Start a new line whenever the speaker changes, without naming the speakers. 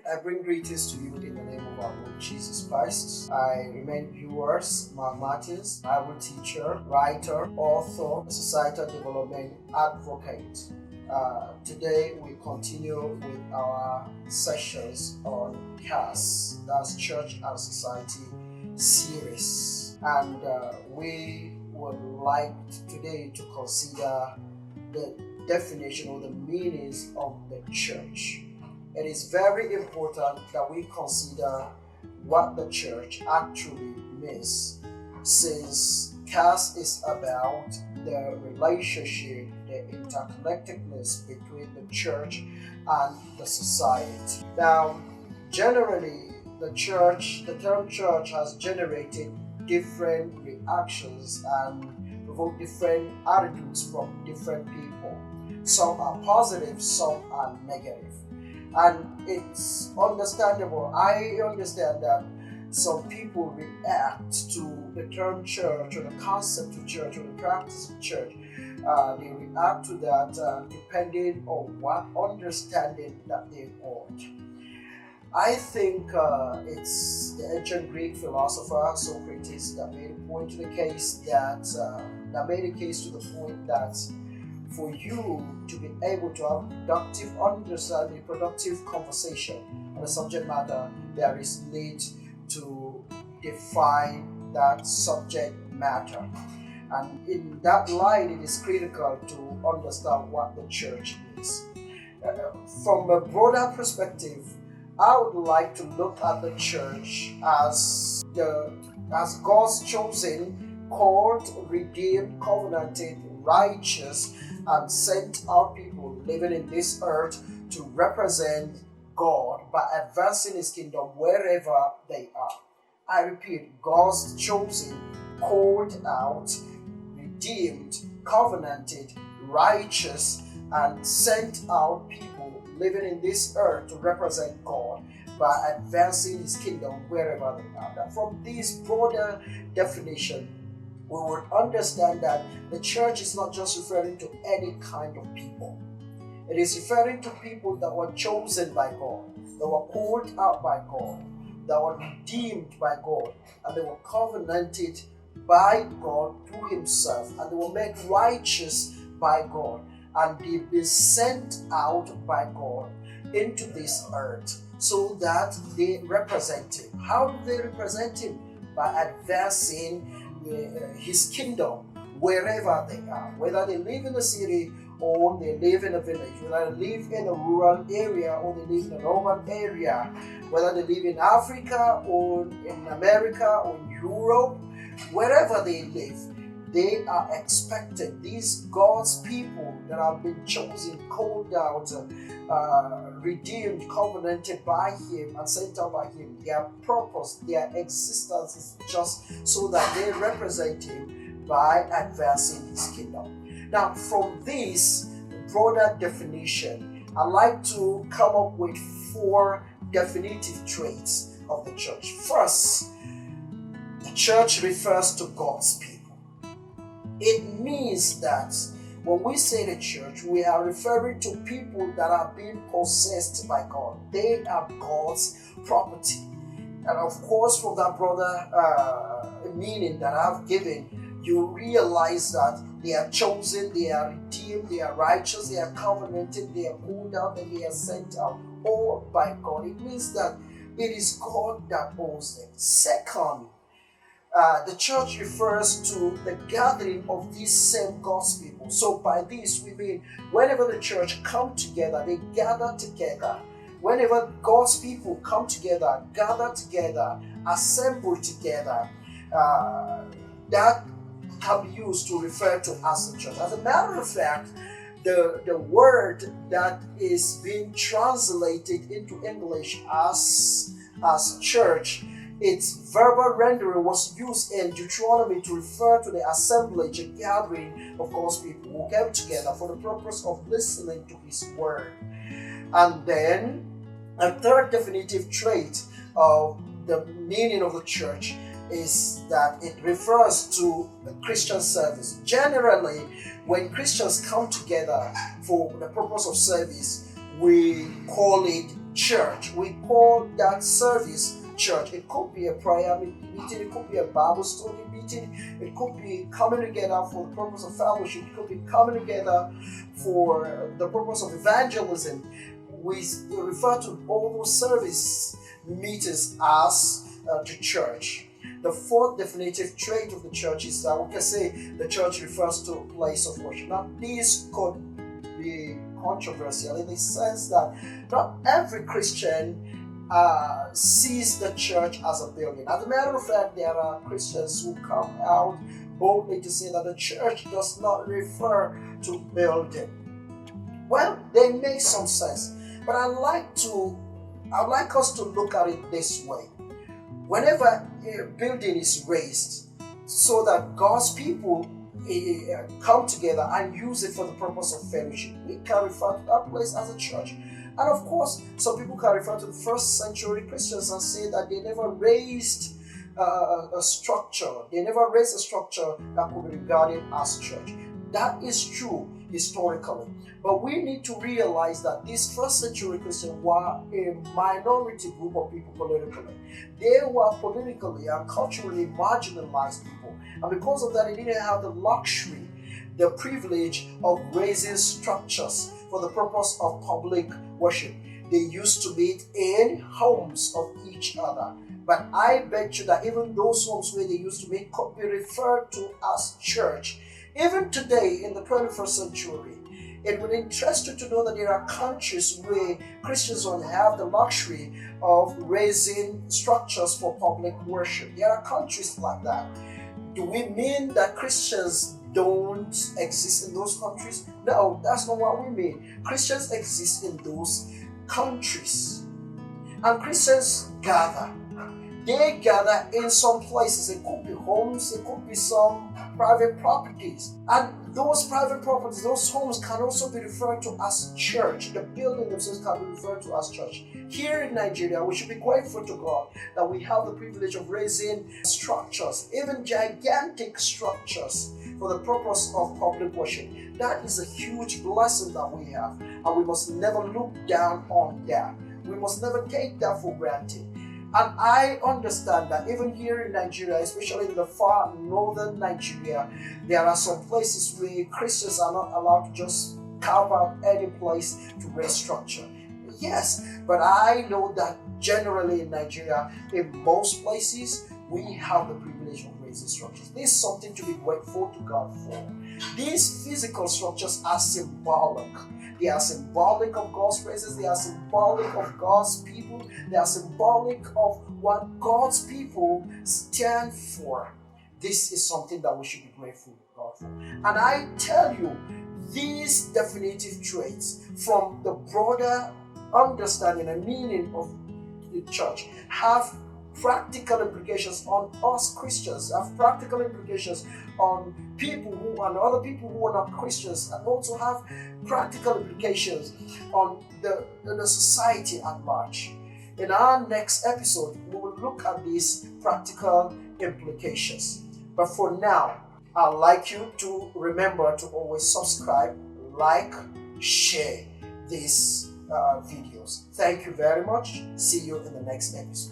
I bring greetings to you in the name of our Lord Jesus Christ. I remain yours, Mark Martins, Bible teacher, writer, author, societal development advocate. Today we continue with our sessions on CAS, that's Church and Society series. And we would like today to consider the definition or the meanings of the church. It is very important that we consider what the church actually means, since CAS is about the relationship, the interconnectedness between the church and the society. Now, generally, the term church has generated different reactions and provoked different attitudes from different people. Some are positive, some are negative. And it's understandable. I understand that some people react to the term church or the concept of church or the practice of church. They react to that depending on what understanding that they hold. I think it's the ancient Greek philosopher Socrates that made a point to the case that made a case to the point that for you to be able to have productive understanding, productive conversation on the subject matter, there is need to define that subject matter. And in that light, it is critical to understand what the church is. From a broader perspective, I would like to look at the church as God's chosen, called, redeemed, covenanted, righteous, and sent out people living in this earth to represent God by advancing His kingdom wherever they are. I repeat, God's chosen, called out, redeemed, covenanted, righteous, and sent out people living in this earth to represent God by advancing His kingdom wherever they are. Now, from this broader definition, we would understand that the church is not just referring to any kind of people. It is referring to people that were chosen by God, that were called out by God, that were redeemed by God, and they were covenanted by God through Himself, and they were made righteous by God, and they've been sent out by God into this earth so that they represent Him. How do they represent Him? By advancing His kingdom wherever they are, whether they live in a city or they live in a village, whether they live in a rural area or they live in an urban area, whether they live in Africa or in America or in Europe, wherever they live, they are expected. These God's people that have been chosen, called out, redeemed, covenanted by Him and sent out by Him, their purpose, their existence is just so that they represent Him by advancing His kingdom. Now, from this broader definition, I'd like to come up with 4 definitive traits of the church. First, the church refers to God's people. It means that when we say the church, we are referring to people that are being possessed by God. They are God's property. And of course, from that broader meaning that I've given, you realize that they are chosen, they are redeemed, they are righteous, they are covenanted, they are called out, and they are sent out, all by God. It means that it is God that owns them. Second, the church refers to the gathering of these same God's people. So by this we mean whenever the church come together, they gather together. Whenever God's people come together, gather together, assemble together, that can be used to refer to as the church. As a matter of fact, the word that is being translated into English as church, its verbal rendering was used in Deuteronomy to refer to the assemblage, a gathering of God's people who came together for the purpose of listening to His word. And then a third definitive trait of the meaning of the church is that it refers to the Christian service. Generally, when Christians come together for the purpose of service, we call it church. We call that service church. It could be a prayer meeting, it could be a Bible study meeting, it could be coming together for the purpose of fellowship, it could be coming together for the purpose of evangelism. We refer to all those service meetings as the church. The fourth definitive trait of the church is that we can say the church refers to a place of worship. Now, this could be controversial in the sense that not every Christian sees the church as a building. As a matter of fact, there are Christians who come out boldly to say that the church does not refer to building. Well, they make some sense, but I'd like us to look at it this way. Whenever a building is raised so that God's people come together and use it for the purpose of fellowship, we can refer to that place as a church. And of course, some people can refer to the first century Christians and say that they never raised a structure. They never raised a structure that could be regarded as church. That is true historically. But we need to realize that these first century Christians were a minority group of people politically. They were politically and culturally marginalized people. And because of that, they didn't have the luxury, the privilege of raising structures for the purpose of public worship. They used to meet in homes of each other. But I bet you that even those homes where they used to meet could be referred to as church. Even today in the 21st century, it would interest you to know that there are countries where Christians don't have the luxury of raising structures for public worship. There are countries like that. Do we mean that Christians don't exist in those countries? No, that's not what we mean. Christians exist in those countries. And Christians gather. They gather in some places. It could be homes, it could be some private properties. And those private properties, those homes can also be referred to as church. The building themselves can be referred to as church. Here in Nigeria, we should be grateful to God that we have the privilege of raising structures, even gigantic structures, for the purpose of public worship. That is a huge blessing that we have, and we must never look down on that. We must never take that for granted. And I understand that even here in Nigeria, especially in the far northern Nigeria, there are some places where Christians are not allowed to just carve out any place to raise structure. Yes, but I know that generally in Nigeria, in most places, we have the privilege of raising structures. This is something to be grateful to God for. These physical structures are symbolic. They are symbolic of God's presence. They are symbolic of God's people. They are symbolic of what God's people stand for. This is something that we should be grateful to God for. And I tell you, these definitive traits from the broader understanding and meaning of the church have practical implications on us Christians, have practical implications on people who and other people who are not Christians, and also have practical implications on the society at large. In our next episode, we will look at these practical implications. But for now, I'd like you to remember to always subscribe, like, share these videos. Thank you very much. See you in the next episode.